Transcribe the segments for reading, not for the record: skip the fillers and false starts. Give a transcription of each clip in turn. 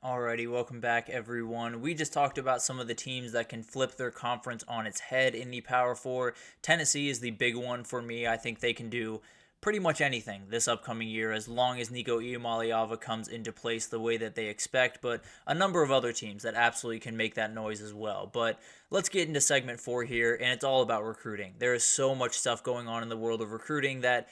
Alrighty, welcome back, everyone. We just talked about some of the teams that can flip their conference on its head in the Power Four. Tennessee is the big one for me. I think they can do pretty much anything this upcoming year as long as Nico Iamaleava comes into place the way that they expect, but a number of other teams that absolutely can make that noise as well. But let's get into segment 4 here, and it's all about recruiting. There is so much stuff going on in the world of recruiting that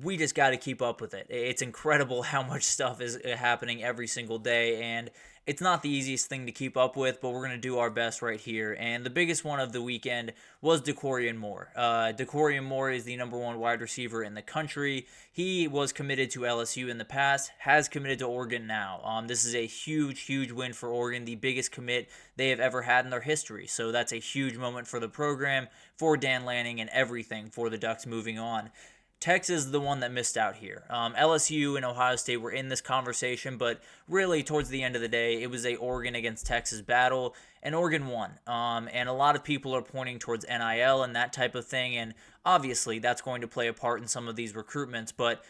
we just got to keep up with it. It's incredible how much stuff is happening every single day, and it's not the easiest thing to keep up with, but we're going to do our best right here. And the biggest one of the weekend was Decorian Moore. Decorian Moore is the number one wide receiver in the country. He was committed to LSU in the past, has committed to Oregon now. This is a huge, huge win for Oregon, the biggest commit they have ever had in their history. So that's a huge moment for the program, for Dan Lanning, and everything for the Ducks moving on. Texas is the one that missed out here. LSU and Ohio State were in this conversation, but really towards the end of the day, it was a Oregon against Texas battle, and Oregon won. And a lot of people are pointing towards NIL and that type of thing, and obviously that's going to play a part in some of these recruitments, but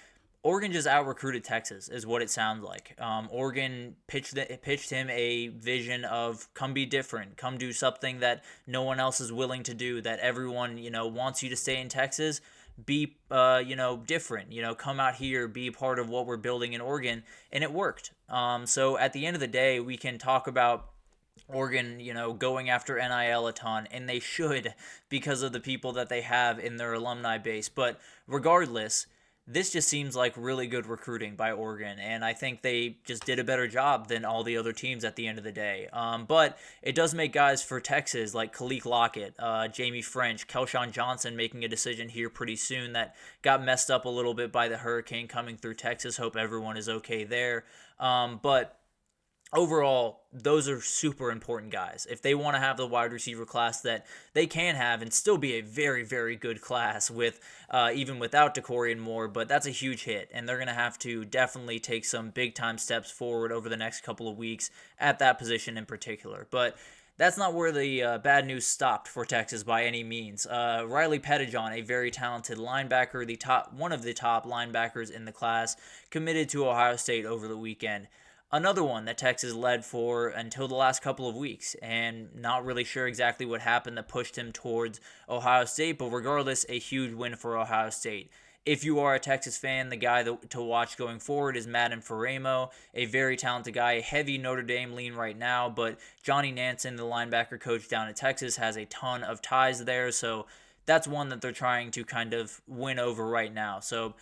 Oregon just out-recruited Texas is what it sounds like. Oregon pitched him a vision of come be different, come do something that no one else is willing to do, that everyone, wants you to stay in Texas. Be different, come out here, be part of what we're building in Oregon, and it worked. So at the end of the day, we can talk about Oregon, going after NIL a ton, and they should because of the people that they have in their alumni base. But regardless, this just seems like really good recruiting by Oregon, and I think they just did a better job than all the other teams at the end of the day. But it does make guys for Texas like Khalil Lockett, Jamie French, Kelshawn Johnson making a decision here pretty soon that got messed up a little bit by the hurricane coming through Texas. Hope everyone is okay there. But overall, those are super important guys. If they want to have the wide receiver class that they can have and still be a very, very good class with even without Decorian Moore, but that's a huge hit, and they're going to have to definitely take some big-time steps forward over the next couple of weeks at that position in particular. But that's not where the bad news stopped for Texas by any means. Riley Pettijohn, a very talented linebacker, one of the top linebackers in the class, committed to Ohio State over the weekend. Another one that Texas led for until the last couple of weeks, and not really sure exactly what happened that pushed him towards Ohio State, but regardless, a huge win for Ohio State. If you are a Texas fan, the guy to watch going forward is Madden Faramo, a very talented guy, a heavy Notre Dame lean right now, but Johnny Nansen, the linebacker coach down at Texas, has a ton of ties there, so that's one that they're trying to kind of win over right now. So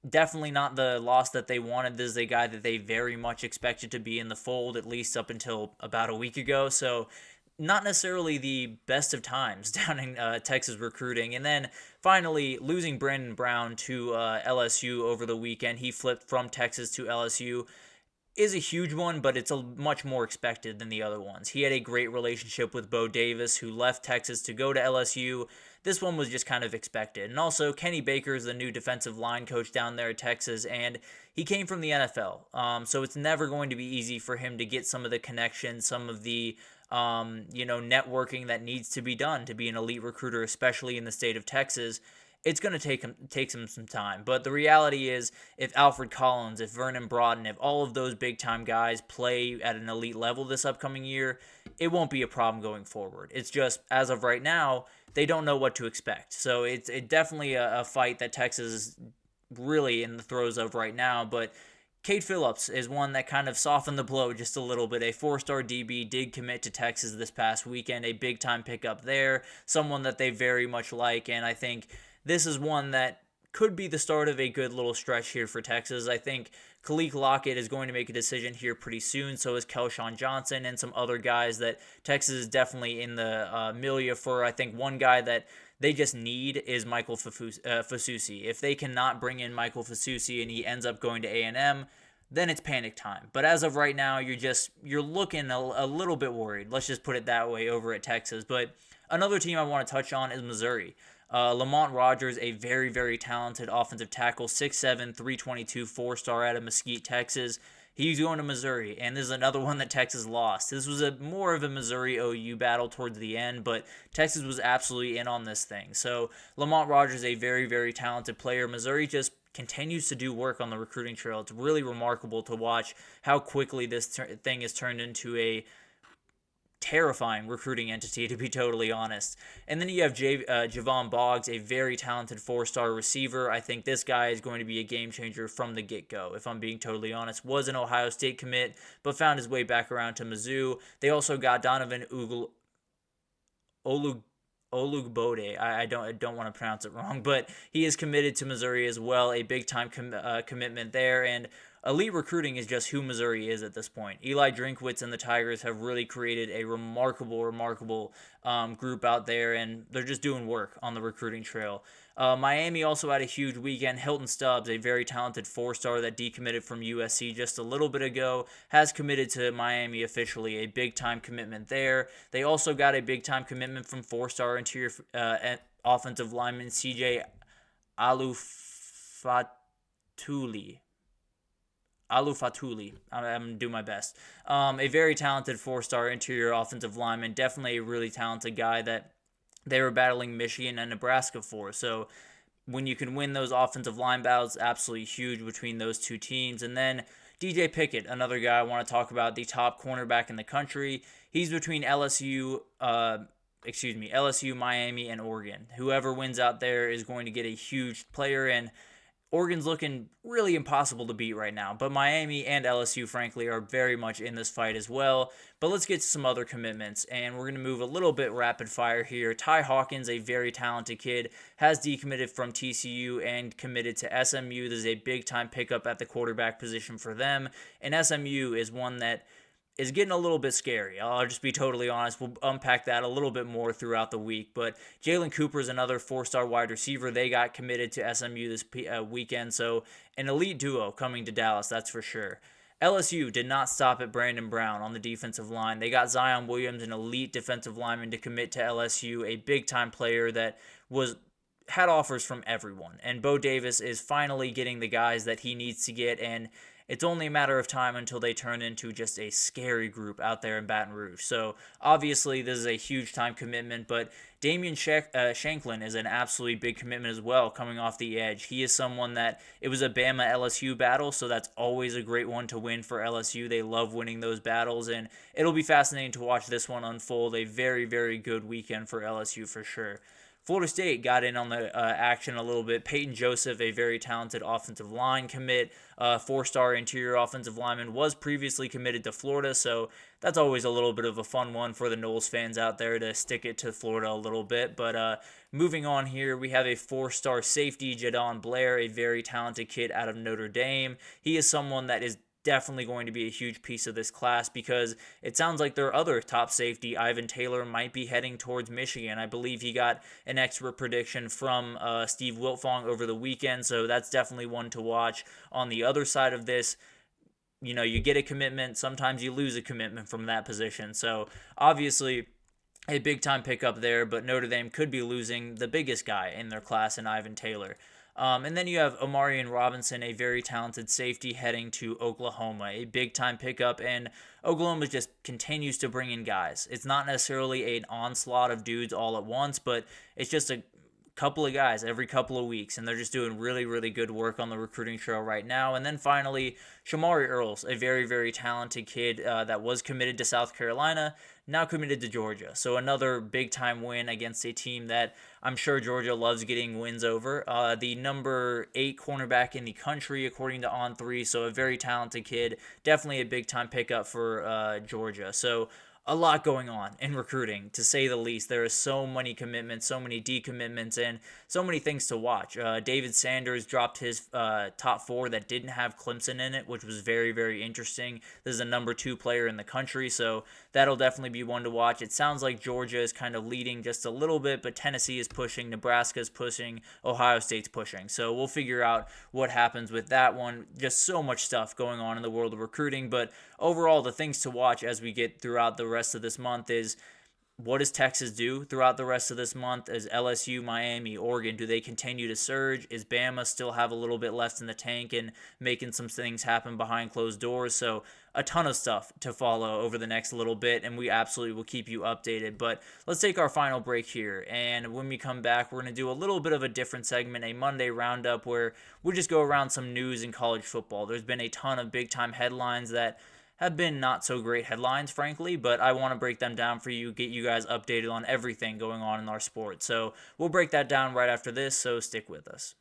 definitely not the loss that they wanted. This is a guy that they very much expected to be in the fold, at least up until about a week ago. So not necessarily the best of times down in Texas recruiting. And then finally, losing Brandon Brown to LSU over the weekend. He flipped from Texas to LSU. Is a huge one, but it's a much more expected than the other ones. He had a great relationship with Bo Davis, who left Texas to go to LSU. This one was just kind of expected. And also, Kenny Baker is the new defensive line coach down there at Texas, and he came from the NFL. So it's never going to be easy for him to get some of the connections, some of the networking that needs to be done to be an elite recruiter, especially in the state of Texas. It's going to take him some time. But the reality is, if Alfred Collins, if Vernon Broughton, if all of those big-time guys play at an elite level this upcoming year, it won't be a problem going forward. It's just, as of right now, they don't know what to expect. So it's definitely a fight that Texas is really in the throes of right now. But Cade Phillips is one that kind of softened the blow just a little bit. A 4-star DB did commit to Texas this past weekend, a big-time pickup there, someone that they very much like, and I think this is one that could be the start of a good little stretch here for Texas. I think Khalil Lockett is going to make a decision here pretty soon. So is Kelshawn Johnson and some other guys that Texas is definitely in the milieu for. I think one guy that they just need is Michael Fasusi. If they cannot bring in Michael Fasusi and he ends up going to A&M, then it's panic time. But as of right now, you're looking a little bit worried. Let's just put it that way over at Texas. But another team I want to touch on is Missouri. Lamont Rogers, a very, very talented offensive tackle, 6'7", 322, 4-star out of Mesquite, Texas. He's going to Missouri, and this is another one that Texas lost. This was more of a Missouri-OU battle towards the end, but Texas was absolutely in on this thing. So Lamont Rogers, a very, very talented player. Missouri just continues to do work on the recruiting trail. It's really remarkable to watch how quickly this thing has turned into a terrifying recruiting entity, to be totally honest. And then you have Javon Boggs, a very talented four-star receiver. I think this guy is going to be a game changer from the get-go, if I'm being totally honest. Was an Ohio State commit, but found his way back around to Mizzou. They also got Donovan Olugbode. I don't want to pronounce it wrong, but he is committed to Missouri as well. A big-time commitment there, and elite recruiting is just who Missouri is at this point. Eli Drinkwitz and the Tigers have really created a remarkable group out there, and they're just doing work on the recruiting trail. Miami also had a huge weekend. Hilton Stubbs, a very talented four-star that decommitted from USC just a little bit ago, has committed to Miami officially, a big-time commitment there. They also got a big-time commitment from four-star interior offensive lineman CJ Alufatuli. I'm going to do my best. A very talented four-star interior offensive lineman. Definitely a really talented guy that they were battling Michigan and Nebraska for. So when you can win those offensive line battles, absolutely huge between those two teams. And then DJ Pickett, another guy I want to talk about, the top cornerback in the country. He's between LSU, Miami, and Oregon. Whoever wins out there is going to get a huge player, and Oregon's looking really impossible to beat right now, but Miami and LSU, frankly, are very much in this fight as well. But let's get to some other commitments, and we're going to move a little bit rapid fire here. Ty Hawkins, a very talented kid, has decommitted from TCU and committed to SMU. This is a big-time pickup at the quarterback position for them, and SMU is one that is getting a little bit scary. I'll just be totally honest. We'll unpack that a little bit more throughout the week. But Jalen Cooper is another four-star wide receiver. They got committed to SMU this weekend. So an elite duo coming to Dallas, that's for sure. LSU did not stop at Brandon Brown on the defensive line. They got Zion Williams, an elite defensive lineman, to commit to LSU, a big-time player that had offers from everyone. And Bo Davis is finally getting the guys that he needs to get, and it's only a matter of time until they turn into just a scary group out there in Baton Rouge. So obviously this is a huge time commitment, but Damian Shanklin is an absolutely big commitment as well, coming off the edge. He is someone that, it was a Bama-LSU battle, so that's always a great one to win for LSU. They love winning those battles, and it'll be fascinating to watch this one unfold. A very, very good weekend for LSU for sure. Florida State got in on the action a little bit. Peyton Joseph, a very talented offensive line commit, four-star interior offensive lineman, was previously committed to Florida, so that's always a little bit of a fun one for the Noles fans out there to stick it to Florida a little bit. But moving on here, we have a four-star safety, Jadon Blair, a very talented kid out of Notre Dame. He is someone that is definitely going to be a huge piece of this class, because it sounds like their other top safety, Ivan Taylor, might be heading towards Michigan. I believe he got an expert prediction from Steve Wiltfong over the weekend, so that's definitely one to watch. On the other side of this, you get a commitment, sometimes you lose a commitment from that position. So obviously a big-time pickup there, but Notre Dame could be losing the biggest guy in their class in Ivan Taylor. And then you have Omarion Robinson, a very talented safety, heading to Oklahoma, a big-time pickup, and Oklahoma just continues to bring in guys. It's not necessarily an onslaught of dudes all at once, but it's just a couple of guys every couple of weeks, and they're just doing really, really good work on the recruiting trail right now. And then finally, Shamari Earls, a very, very talented kid that was committed to South Carolina, now committed to Georgia. So another big-time win against a team that I'm sure Georgia loves getting wins over. The number 8 cornerback in the country, according to On3, so a very talented kid. Definitely a big-time pickup for Georgia. So a lot going on in recruiting, to say the least. There are so many commitments, so many decommitments, and so many things to watch. David Sanders dropped his top 4 that didn't have Clemson in it, which was very, very interesting. This is a number 2 player in the country, so that'll definitely be one to watch. It sounds like Georgia is kind of leading just a little bit, but Tennessee is pushing, Nebraska is pushing, Ohio State's pushing. So we'll figure out what happens with that one. Just so much stuff going on in the world of recruiting, but overall, the things to watch as we get throughout the rest of this month is what does Texas do throughout the rest of this month? As LSU, Miami, Oregon, do they continue to surge? Is Bama still have a little bit left in the tank and making some things happen behind closed doors? So a ton of stuff to follow over the next little bit, and we absolutely will keep you updated. But let's take our final break here, and when we come back, we're going to do a little bit of a different segment, a Monday roundup, where we just go around some news in college football. There's been a ton of big-time headlines that have been not so great headlines, frankly, but I want to break them down for you, get you guys updated on everything going on in our sport. So we'll break that down right after this, so stick with us.